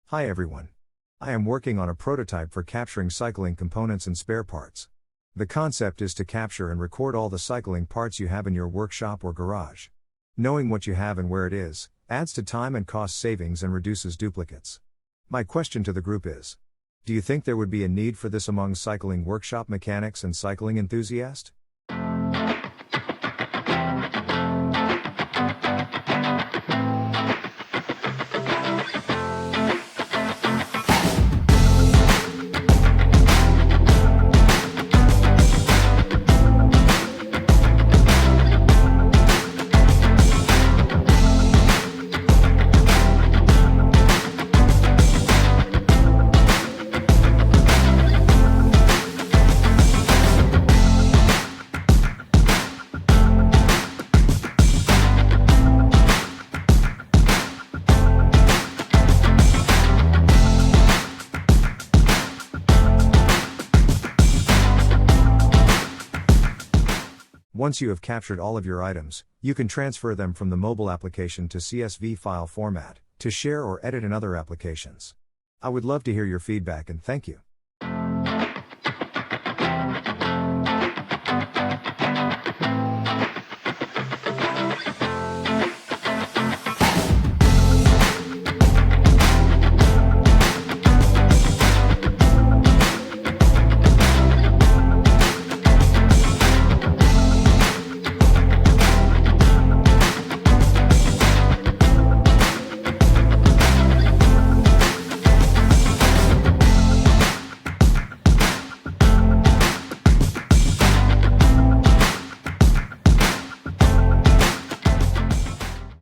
Hi everyone. I am working on a prototype for capturing cycling components and spare parts. The concept is to capture and record all the cycling parts you have in your workshop or garage. Knowing what you have and where it is, adds to time and cost savings and reduces duplicates. My question to the group is: do you think there would be a need for this among cycling workshop mechanics and cycling enthusiasts? Once you have captured all of your items, you can transfer them from the mobile application to CSV file format, to share or edit in other applications. I would love to hear your feedback and thank you.